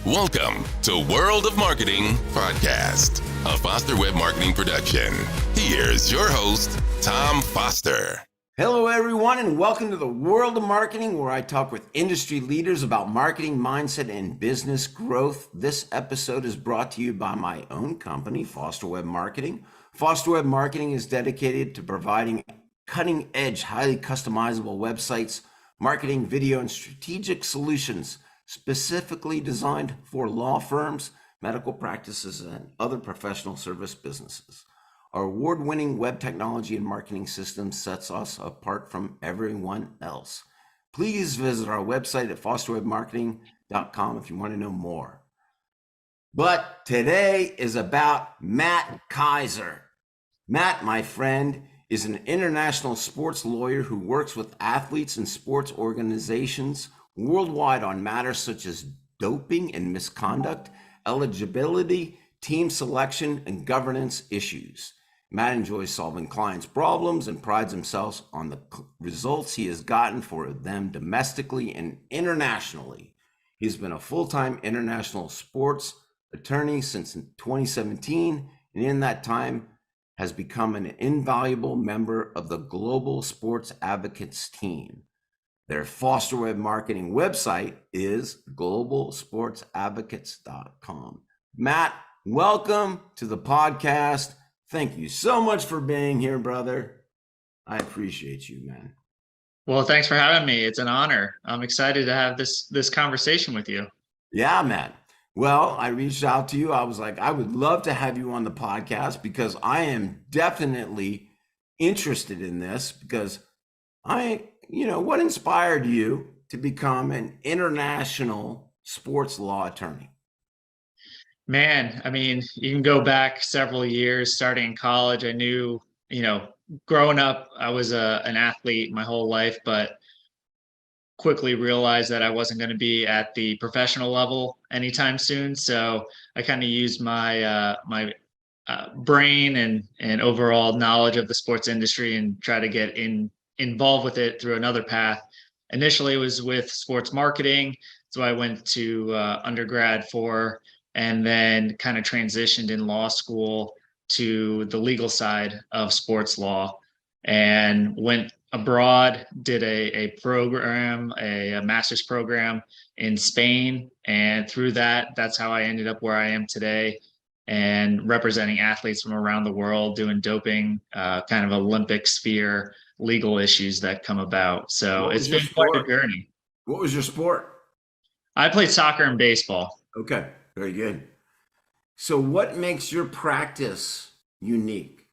Welcome to World of Marketing Podcast, a Foster Web Marketing production. Here's your host, Tom Foster. Hello, everyone, and welcome to the World of Marketing, where I talk with industry leaders about marketing, mindset, and business growth. This episode is brought to you by my own company, Foster Web Marketing. Foster Web Marketing is dedicated to providing cutting-edge, highly customizable websites, marketing, video, and strategic solutions specifically designed for law firms, medical practices, and other professional service businesses. Our award-winning web technology and marketing system sets us apart from everyone else. Please visit our website at fosterwebmarketing.com if you want to know more. But today is about Matt Kaiser. Matt, my friend, is an international sports lawyer who works with athletes and sports organizations worldwide on matters such as doping and misconduct, eligibility, team selection, and governance issues. Matt enjoys solving clients' problems and prides himself on the results he has gotten for them domestically and internationally. He's been a full-time international sports attorney since 2017, and in that time has become an invaluable member of the Global Sports Advocates team. Their Foster Web Marketing website is globalsportsadvocates.com. Matt, welcome to the podcast. Thank you so much for being here, brother. I appreciate you, man. Well, thanks for having me. It's an honor. I'm excited to have this conversation with you. Yeah, Matt. Well, I reached out to you. I was like, I would love to have you on the podcast because I am definitely interested in this because what inspired you to become an international sports law attorney? Man, I mean, you can go back several years, starting in college. I knew, growing up, I was an athlete my whole life, but quickly realized that I wasn't going to be at the professional level anytime soon. So I kind of used my brain and overall knowledge of the sports industry and try to get involved with it through another path. Initially, it was with sports marketing. So I went to undergrad for, and then kind of transitioned in law school to the legal side of sports law and went abroad, did a program, a master's program in Spain. And through that, that's how I ended up where I am today and representing athletes from around the world, doing doping, kind of Olympic sphere legal issues that come about. So it's been quite a journey. What was your sport? I played soccer and baseball. Okay, very good. So what makes your practice unique?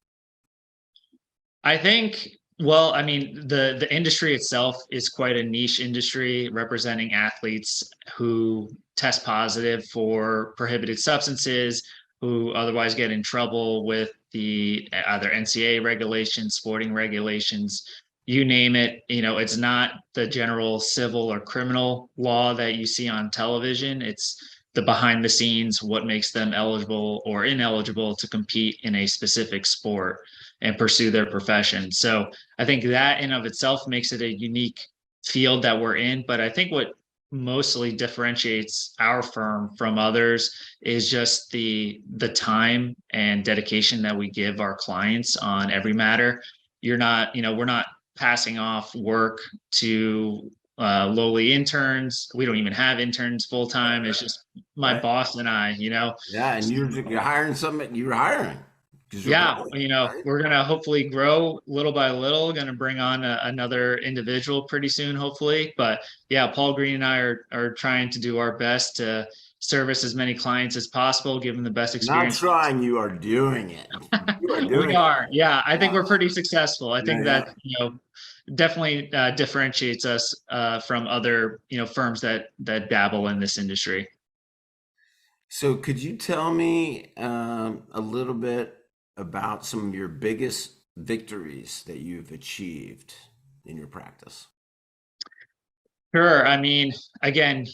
I think, well, I mean, the industry itself is quite a niche industry representing athletes who test positive for prohibited substances, who otherwise get in trouble with the either NCAA regulations, sporting regulations, you name it. It's not the general civil or criminal law that you see on television. It's the behind the scenes, what makes them eligible or ineligible to compete in a specific sport and pursue their profession. So I think that in of itself makes it a unique field that we're in. But I think what mostly differentiates our firm from others is just the time and dedication that we give our clients on every matter. We're not passing off work to lowly interns. We don't even have interns full time. It's just my boss and I, Yeah, and you're hiring something. You're hiring. Yeah, we're gonna hopefully grow little by little. Going to bring on another individual pretty soon, hopefully. But yeah, Paul Green and I are trying to do our best to service as many clients as possible, give them the best experience. Not trying, you are doing it. You are doing we are. Yeah, I think we're pretty successful. I think that definitely differentiates us from other firms that dabble in this industry. So could you tell me a little bit about some of your biggest victories that you've achieved in your practice? Sure. I mean, again,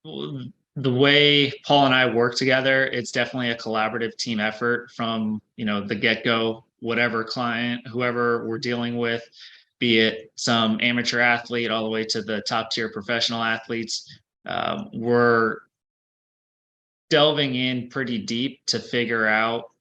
the way Paul and I work together, it's definitely a collaborative team effort from, the get-go, whatever client, whoever we're dealing with, be it some amateur athlete all the way to the top tier professional athletes. We're delving in pretty deep to figure out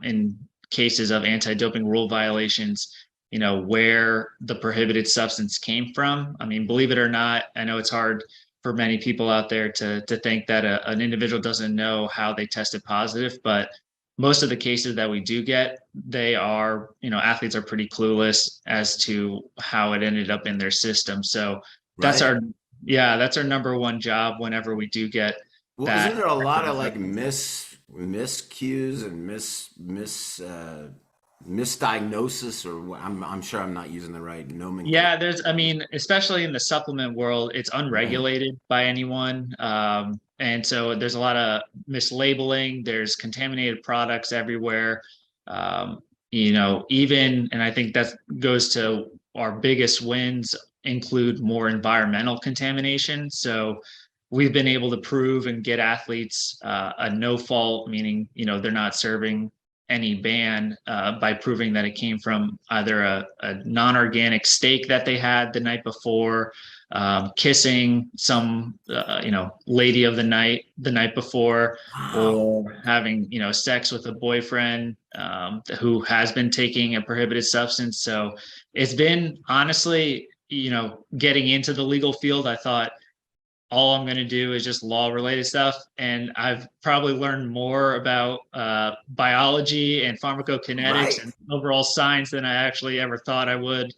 in cases of anti-doping rule violations, where the prohibited substance came from. I mean, believe it or not, I know it's hard for many people out there to think that an individual doesn't know how they tested positive, but most of the cases that we do get, they are, athletes are pretty clueless as to how it ended up in their system. So that's Right. our, yeah, that's our number one job whenever we do get Well, isn't that. there a lot of like miscues and misdiagnosis, or I'm sure I'm not using the right nomenclature. Yeah, I mean, especially in the supplement world, it's Right. unregulated by anyone. And so there's a lot of mislabeling, there's contaminated products everywhere. Um, even, and I think that goes to our biggest wins include more environmental contamination. So we've been able to prove and get athletes a no fault, meaning, they're not serving any ban by proving that it came from either a non-organic steak that they had the night before, kissing some lady of the night before, Wow. or having sex with a boyfriend who has been taking a prohibited substance. So it's been honestly, getting into the legal field, I thought all I'm going to do is just law related stuff. And I've probably learned more about biology and pharmacokinetics Right. and overall science than I actually ever thought I would,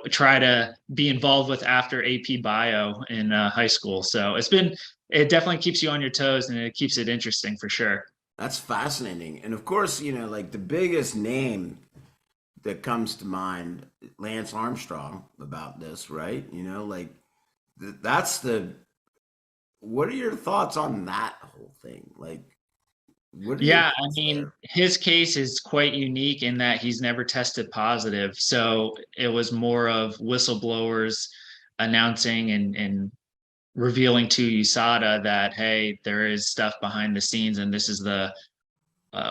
try to be involved with after AP bio in high school. So it definitely keeps you on your toes and it keeps it interesting for sure. That's fascinating. And of course, like the biggest name that comes to mind, Lance Armstrong about this, right? Like that's the what are your thoughts on that whole thing? Like, what are your Yeah, I thoughts mean, there? his case is quite unique in that he's never tested positive. So it was more of whistleblowers announcing and revealing to USADA that, hey, there is stuff behind the scenes, and this is the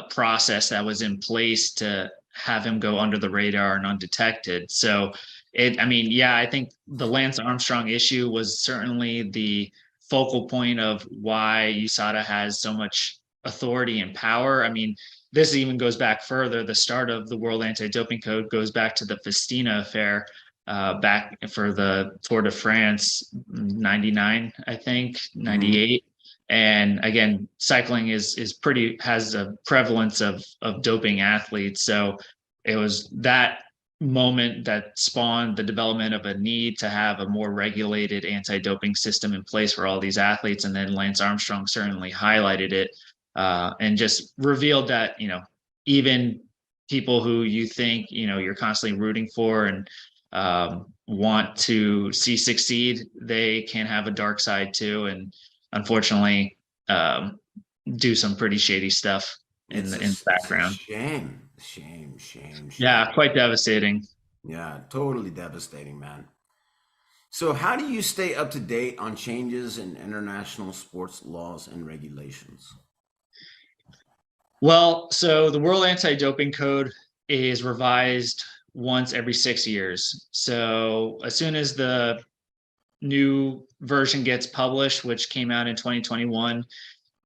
process that was in place to have him go under the radar and undetected. So I mean, yeah, I think the Lance Armstrong issue was certainly the focal point of why USADA has so much authority and power. I mean, this even goes back further. The start of the World Anti-Doping Code goes back to the Festina affair, back for the Tour de France 99, I think, Mhm. 98. And again, cycling is pretty has a prevalence of doping athletes. So it was that moment that spawned the development of a need to have a more regulated anti-doping system in place for all these athletes. And then Lance Armstrong certainly highlighted it, and just revealed that, even people who you think, you're constantly rooting for and want to see succeed, they can have a dark side too. And unfortunately, um, do some pretty shady stuff in the It's a background. shame, shame, shame, Yeah, shame. quite devastating. Yeah, totally devastating, man. So, how do you stay up to date on changes in international sports laws and regulations? Well, so the World Anti-Doping Code is revised once every 6 years. So as soon as the new version gets published, which came out in 2021, a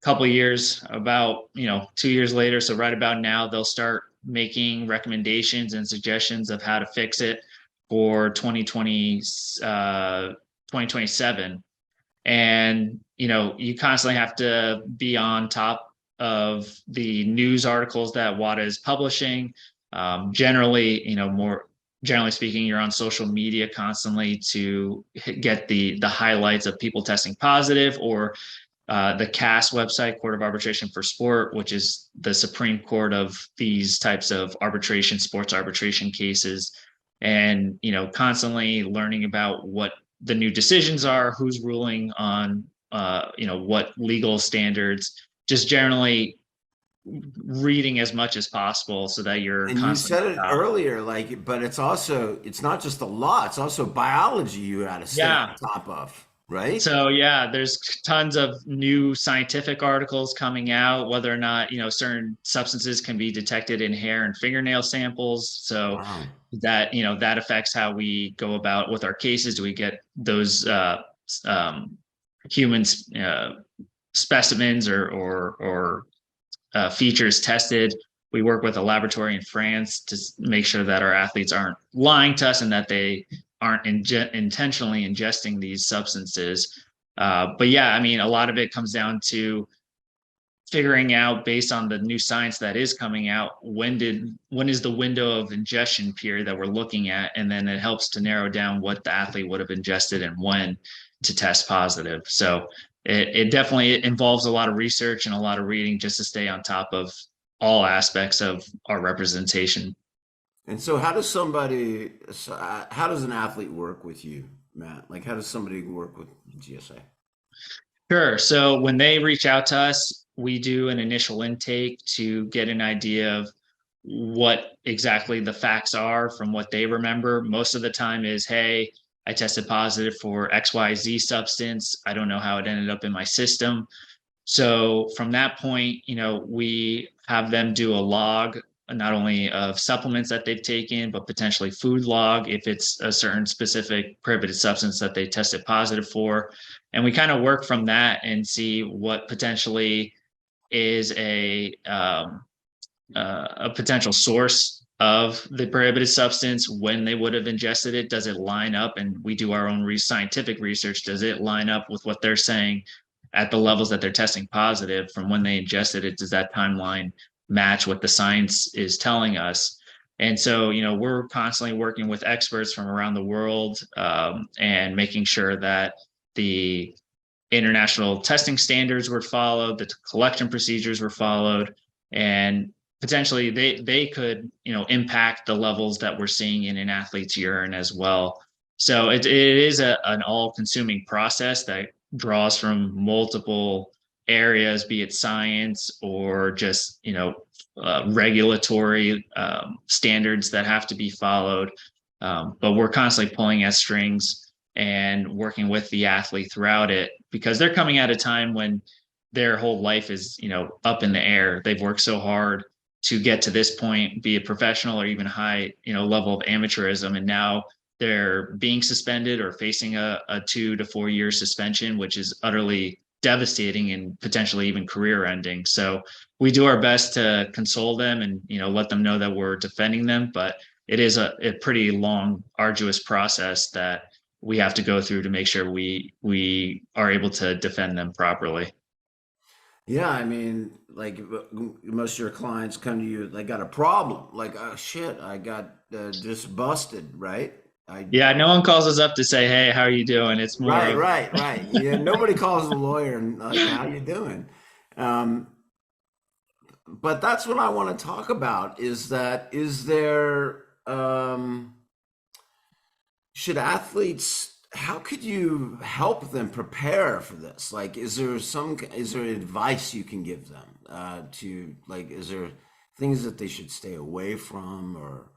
couple of years, about 2 years later, so right about now, they'll start making recommendations and suggestions of how to fix it for 2027. And you constantly have to be on top of the news articles that WADA is publishing. Generally, more generally speaking, you're on social media constantly to get the highlights of people testing positive, or the CAS website, Court of Arbitration for Sport, which is the Supreme Court of these types of arbitration, sports arbitration cases, and constantly learning about what the new decisions are, who's ruling on what legal standards, just generally reading as much as possible so that you're And you constantly said on it top. earlier, like, but it's not just the law, it's also biology you got to stay Yeah. on top of, right? So yeah, there's tons of new scientific articles coming out, whether or not, certain substances can be detected in hair and fingernail samples. So Wow. that, that affects how we go about with our cases. Do we get those humans specimens or features tested. We work with a laboratory in France to make sure that our athletes aren't lying to us and that they aren't intentionally ingesting these substances. But yeah, I mean, a lot of it comes down to figuring out, based on the new science that is coming out, when is the window of ingestion period that we're looking at, and then it helps to narrow down what the athlete would have ingested and when to test positive. So it definitely involves a lot of research and a lot of reading just to stay on top of all aspects of our representation. And so, how does an athlete work with you, Matt? Like, how does somebody work with GSA? Sure. So when they reach out to us, we do an initial intake to get an idea of what exactly the facts are from what they remember. Most of the time is, hey, I tested positive for XYZ substance. I don't know how it ended up in my system. So from that point, we have them do a log, not only of supplements that they've taken, but potentially food log if it's a certain specific prohibited substance that they tested positive for. And we kind of work from that and see what potentially is a potential source of the prohibited substance, when they would have ingested it. Does it line up? And we do our own scientific research. Does it line up with what they're saying at the levels that they're testing positive from when they ingested it? Does that timeline match what the science is telling us? And so, we're constantly working with experts from around the world, and making sure that the international testing standards were followed, the collection procedures were followed, and potentially they could impact the levels that we're seeing in an athlete's urine as well. So it is an all-consuming process that draws from multiple areas, be it science or just regulatory standards that have to be followed. But we're constantly pulling at strings and working with the athlete throughout it, because they're coming at a time when their whole life is up in the air. They've worked so hard to get to this point, be a professional or even high level of amateurism, and now they're being suspended or facing a 2 to 4 year suspension, which is utterly devastating and potentially even career ending. So we do our best to console them and let them know that we're defending them, but it is a pretty long, arduous process that we have to go through to make sure we are able to defend them properly. Yeah, I mean, like most of your clients come to you, they got a problem. Like, oh shit, I got just busted, right? I Yeah, no one calls us up to say, "Hey, how are you doing?" It's more Right, of, right, right. Yeah, nobody calls the lawyer and like, how you doing? Um, but that's what I want to talk about. Is there should athletes? How could you help them prepare for this? Like, is there advice you can give them to like? Is there things that they should stay away from, or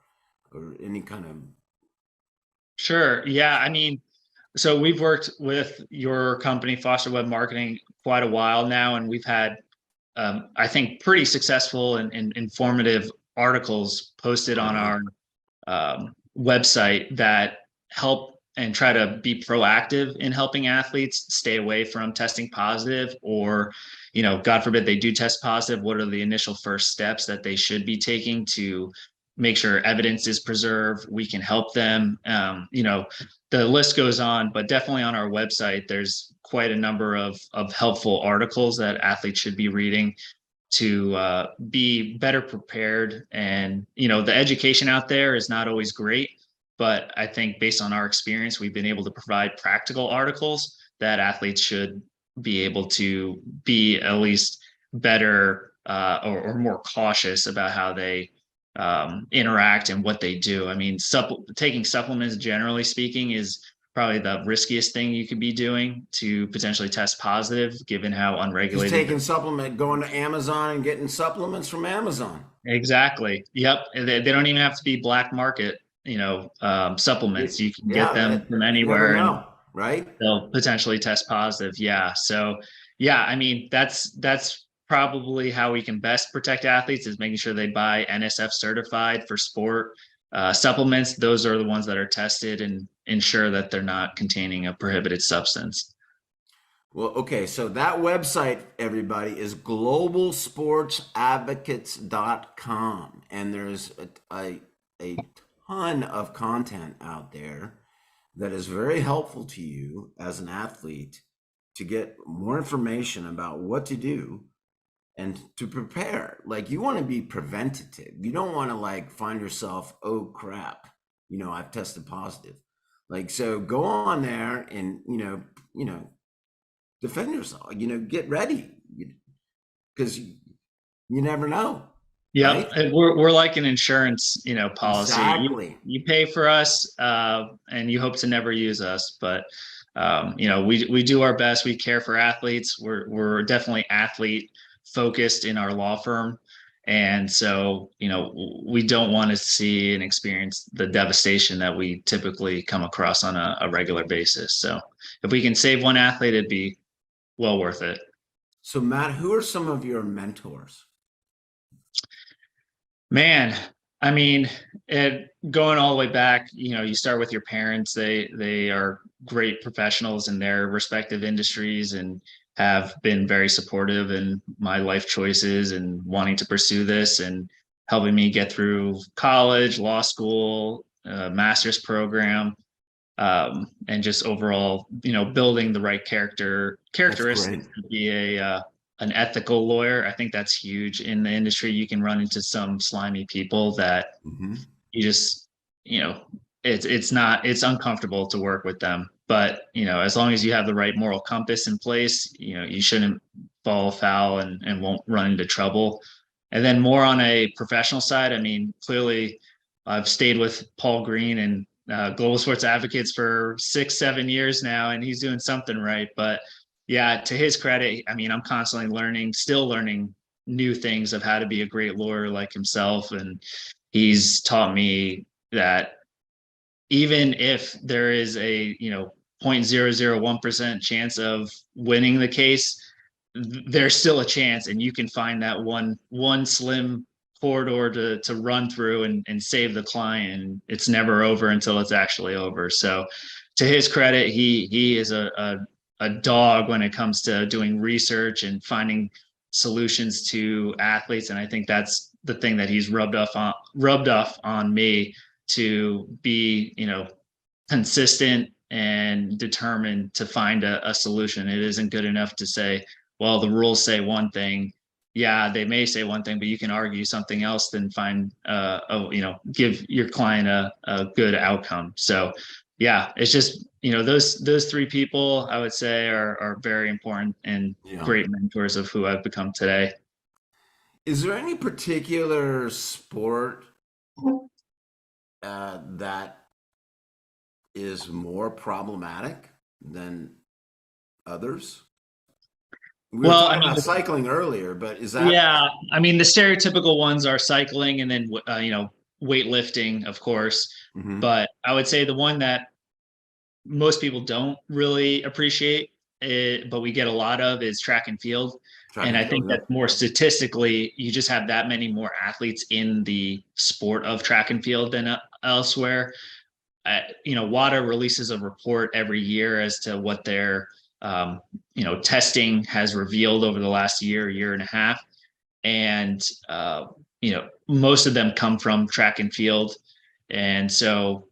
any kind of? sure. Yeah, I mean, so we've worked with your company, Foster Web Marketing, quite a while now, and we've had, I think, pretty successful and informative articles posted on Uh-huh. our website that help and try to be proactive in helping athletes stay away from testing positive, or, God forbid they do test positive, what are the initial first steps that they should be taking to make sure evidence is preserved, we can help them. The list goes on, but definitely on our website, there's quite a number of helpful articles that athletes should be reading to be better prepared. And the education out there is not always great, but I think based on our experience, we've been able to provide practical articles that athletes should be able to be at least better, or more cautious about how they interact and what they do. I mean, taking supplements, generally speaking, is probably the riskiest thing you could be doing to potentially test positive, given how Just unregulated. taking supplement, going to Amazon and getting supplements from Amazon. Exactly. Yep. They don't even have to be black market, supplements. You can get them from You never anywhere and know, right? they'll potentially test positive. Yeah. So yeah, I mean, that's probably how we can best protect athletes, is making sure they buy NSF certified for sport supplements. Those are the ones that are tested and ensure that they're not containing a prohibited substance. Well, okay, so that website, everybody, is globalsportsadvocates.com. And there's a ton of content out there that is very helpful to you as an athlete to get more information about what to do and to prepare. Like, you want to be preventative. You don't want to like find yourself, oh crap, I've tested positive. Like, so go on there and, defend yourself, get ready, because you never know, Yep, right? and we're like an insurance, policy. Exactly. You pay for us, and you hope to never use us, but we do our best. We care for athletes. We're definitely athlete focused in our law firm, and so we don't want to see and experience the devastation that we typically come across on a regular basis. So if we can save one athlete, it'd be well worth it. So, Matt, who are some of your mentors? Man, I mean, going all the way back, you start with your parents. They are great professionals in their respective industries and have been very supportive in my life choices and wanting to pursue this and helping me get through college, law school, master's program, and just overall, building the right That's great. characteristics to be an ethical lawyer. I think that's huge in the industry. You can run into some slimy people that Hmm. you just, it's uncomfortable to work with them. But as long as you have the right moral compass in place, you shouldn't fall foul and won't run into trouble. And then more on a professional side, I mean, clearly I've stayed with Paul Green and Global Sports Advocates for 6-7 years now, and he's doing something right. But yeah, to his credit, I mean, I'm constantly still learning new things of how to be a great lawyer like himself. And he's taught me that even if there is a 0.001% chance of winning the case, there's still a chance, and you can find that one slim corridor to run through and save the client. It's never over until it's actually over. So to his credit, he is a dog when it comes to doing research and finding solutions to athletes. And I think that's the thing that he's rubbed off on me, to be, consistent and determined to find a solution. It isn't good enough to say, well, the rules say one thing. Yeah, they may say one thing, but you can argue something else, then find, give your client a good outcome. So yeah, it's just, those three people I would say are very important and Yeah. great mentors of who I've become today. Is there any particular sport that is more problematic than others? We were Well, I talking mean, about cycling earlier, but is that? yeah, I mean, the stereotypical ones are cycling and then, weightlifting, of course. Mhm. But I would say the one that most people don't really appreciate it, but we get a lot of, is track and field. Track And and I field? think that Yep. more statistically, you just have that many more athletes in the sport of track and field than elsewhere. WADA releases a report every year as to what their testing has revealed over the last year and a half, and most of them come from track and field. And so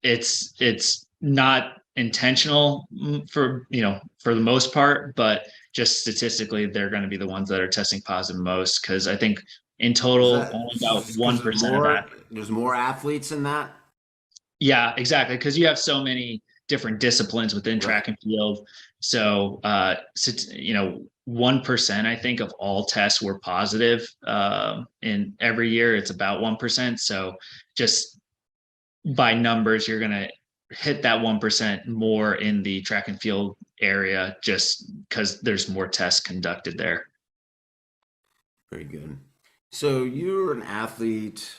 it's not intentional, for the most part, but just statistically they're going to be the ones that are testing positive most, because I think in Is total that only about because 1% of athletes. there's more athletes in that? Yeah, exactly. Because you have so many different disciplines within Right. track and field. So, 1%, I think, of all tests were positive. In every year, it's about 1%. So, just by numbers, you're going to hit that 1% more in the track and field area, just because there's more tests conducted there. Very good. So you're an athlete.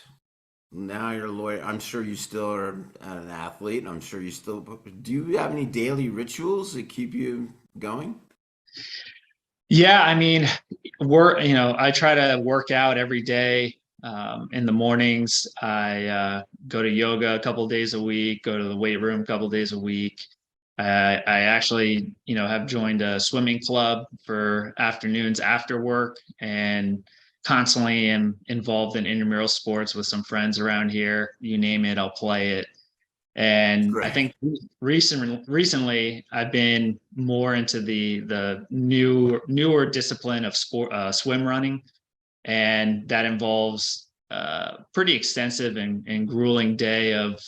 Now you're a lawyer. I'm sure you still are an athlete. I'm sure you still. Do you have any daily rituals that keep you going? Yeah, I mean, I try to work out every day. In the mornings, I go to yoga a couple of days a week, go to the weight room a couple of days a week. I actually, have joined a swimming club for afternoons after work, and constantly am involved in intramural sports with some friends around here. You name it, I'll play it. And I Great. think recently I've been more into the newer discipline of swim running, and that involves pretty extensive and grueling day of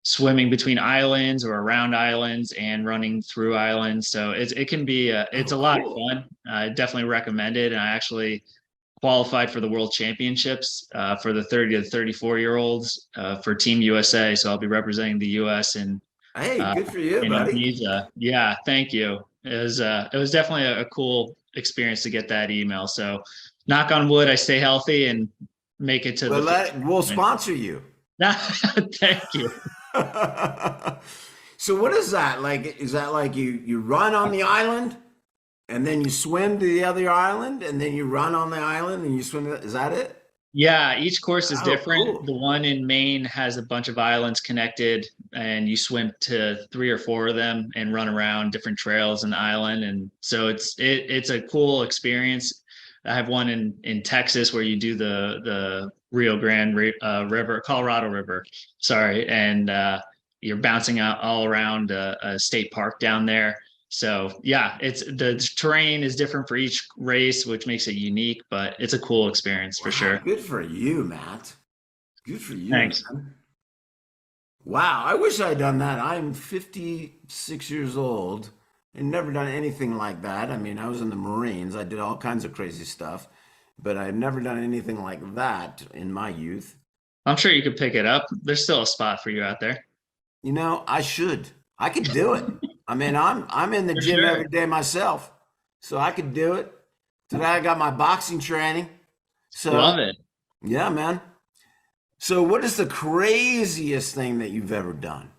swimming between islands or around islands and running through islands. So it can be it's Oh, a lot of cool. fun. I definitely recommend it. And I actually qualified for the World Championships for the 30 to 34-year-olds for Team USA. So I'll be representing the US Hey, uh, good for you, in buddy. Ibiza. Yeah, thank you. It was definitely a cool experience to get that email. So knock on wood, I stay healthy and make it to the We'll finish sponsor you. line. Thank you. So what is that like? Is that like you run on the island and then you swim to the other island and then you run on the island and you swim? Is that it? Yeah, each course is Oh, different. The cool. one in Maine has a bunch of islands connected, and you swim to three or four of them and run around different trails in the island. And so it's a cool experience. I have one in Texas where you do the Rio Grande River, Colorado River, sorry, and you're bouncing out all around a state park down there. So yeah, it's the terrain is different for each race, which makes it unique, but it's a cool experience for Wow, sure. good for you, Matt. Good for you, Thanks. man. Wow, I wish I'd done that. I'm 56 years old and never done anything like that. I mean, I was in the Marines. I did all kinds of crazy stuff, but I've never done anything like that in my youth. I'm sure you could pick it up. There's still a spot for you out there. You know, I should. I could do it. I mean, I'm in the For gym sure. every day myself, so I could do it. Today I got my boxing training. So, Love it. yeah, man. So, what is the craziest thing that you've ever done?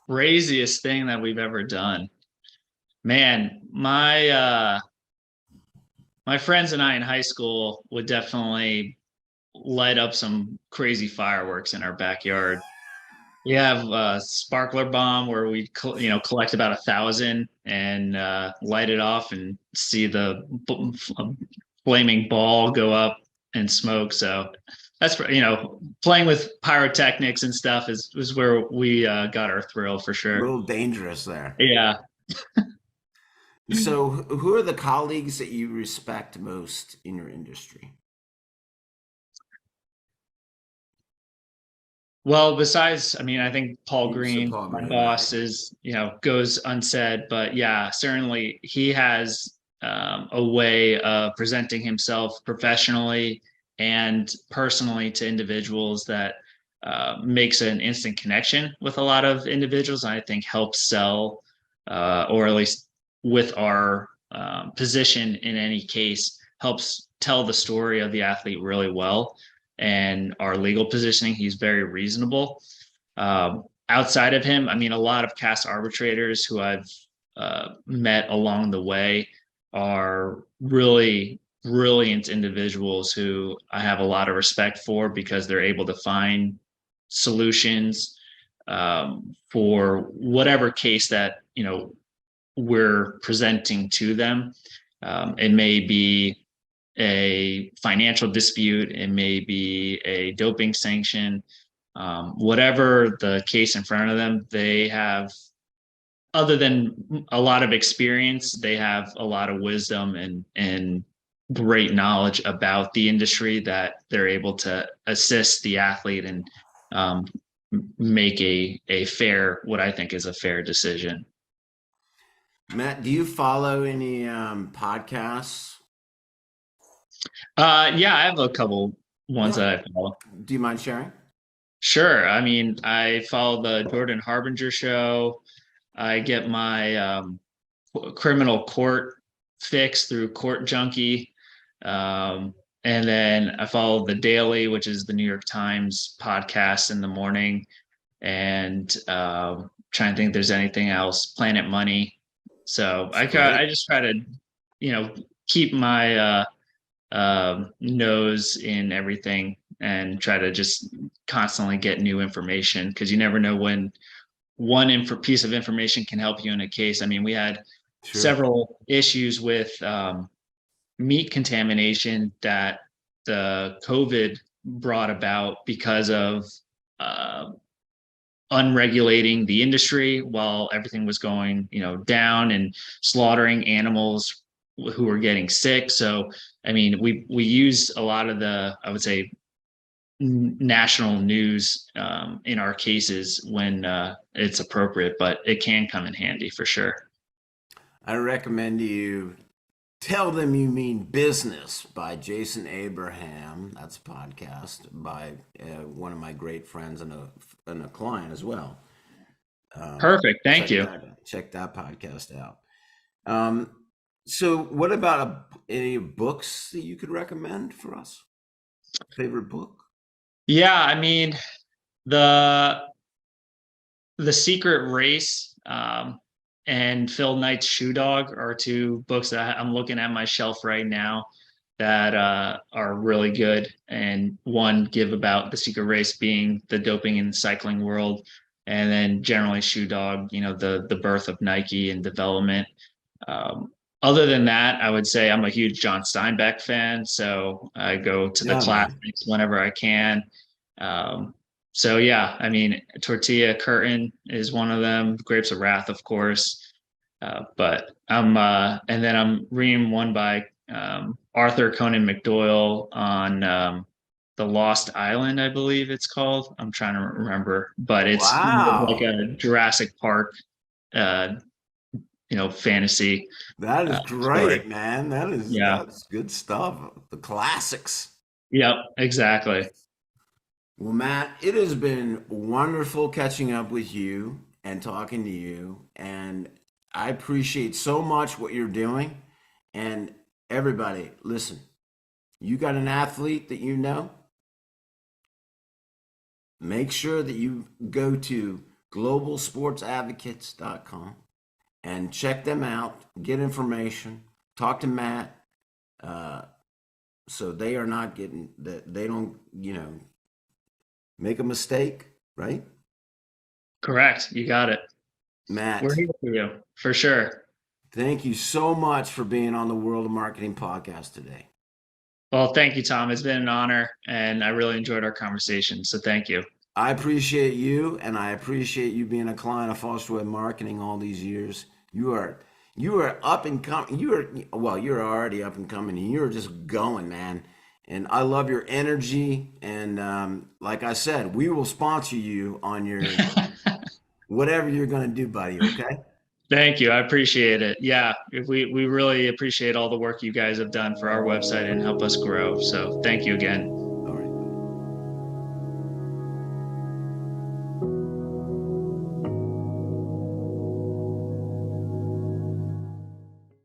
Craziest thing that we've ever done. Man, my friends and I in high school would definitely light up some crazy fireworks in our backyard. We have a sparkler bomb where we collect about 1,000 and light it off and see the flaming ball go up and smoke. So that's playing with pyrotechnics and stuff is where we got our thrill for A sure. little dangerous there. Yeah. So, who are the colleagues that you respect most in your industry? Well, besides, I mean, I think Paul You said Green, Paul my Green, right? boss, is, goes unsaid, but yeah, certainly he has a way of presenting himself professionally and personally to individuals that makes an instant connection with a lot of individuals. And I think helps sell, or at least with our position in any case, helps tell the story of the athlete really well. And our legal positioning, he's very reasonable. Outside of him, I mean, a lot of cast arbitrators who I've met along the way are really brilliant individuals who I have a lot of respect for because they're able to find solutions for whatever case that we're presenting to them. It may be a financial dispute, it may be a doping sanction, whatever the case in front of them, they have, other than a lot of experience, they have a lot of wisdom and great knowledge about the industry that they're able to assist the athlete and um, make a fair, what I think is a fair decision. Matt, do you follow any podcasts? Yeah, I have a couple ones Yeah. that I follow. Do you mind sharing? Sure. I mean, I follow the Jordan Harbinger show. I get my criminal court fix through Court Junkie. And then I follow The Daily, which is the New York Times podcast in the morning. And trying to think if there's anything else. Planet Money. So It's great. I just try to, keep my nose in everything and try to just constantly get new information because you never know piece of information can help you in a case. I mean, we had Sure. several issues with meat contamination that the COVID brought about because of unregulating the industry while everything was going, down, and slaughtering animals who were getting sick. So, I mean, we use a lot of the, I would say, national news in our cases when it's appropriate, but it can come in handy for sure. I recommend you Tell Them You Mean Business by Jason Abraham. That's a podcast by one of my great friends and a client as well. Perfect. Thank you. Check that podcast out. So what about any books that you could recommend for us? Favorite book? Yeah, I mean, the Secret Race and Phil Knight's Shoe Dog are two books that I'm looking at my shelf right now that are really good. And one give about the Secret Race being the doping and cycling world, and then generally Shoe Dog, the birth of Nike and development. Other than that, I would say I'm a huge John Steinbeck fan, so I go to the classics whenever I can. So yeah, I mean, Tortilla Curtain is one of them. Grapes of Wrath, of course. But and then I'm reading one by Arthur Conan McDoyle on the Lost Island, I believe it's called. I'm trying to remember, but it's like a Jurassic Park, fantasy. That is great, story. Man. That's good stuff. The classics. Yep, exactly. Well, Matt, it has been wonderful catching up with you and talking to you. And I appreciate so much what you're doing. And everybody, listen, you got an athlete that you know? Make sure that you go to globalsportsadvocates.com and check them out, get information, talk to Matt. So they are not getting that, they don't, make a mistake, right? Correct. You got it. Matt, we're here for you, for sure. Thank you so much for being on the World of Marketing podcast today. Well, thank you, Tom. It's been an honor, and I really enjoyed our conversation. So thank you. I appreciate you, and I appreciate you being a client of Foster Web Marketing all these years. You are up and coming. You're already up and coming, and you're just going, man. And I love your energy. And like I said, we will sponsor you on your whatever you're going to do, buddy. Okay. Thank you. I appreciate it. Yeah, we really appreciate all the work you guys have done for our website and help us grow. So thank you again.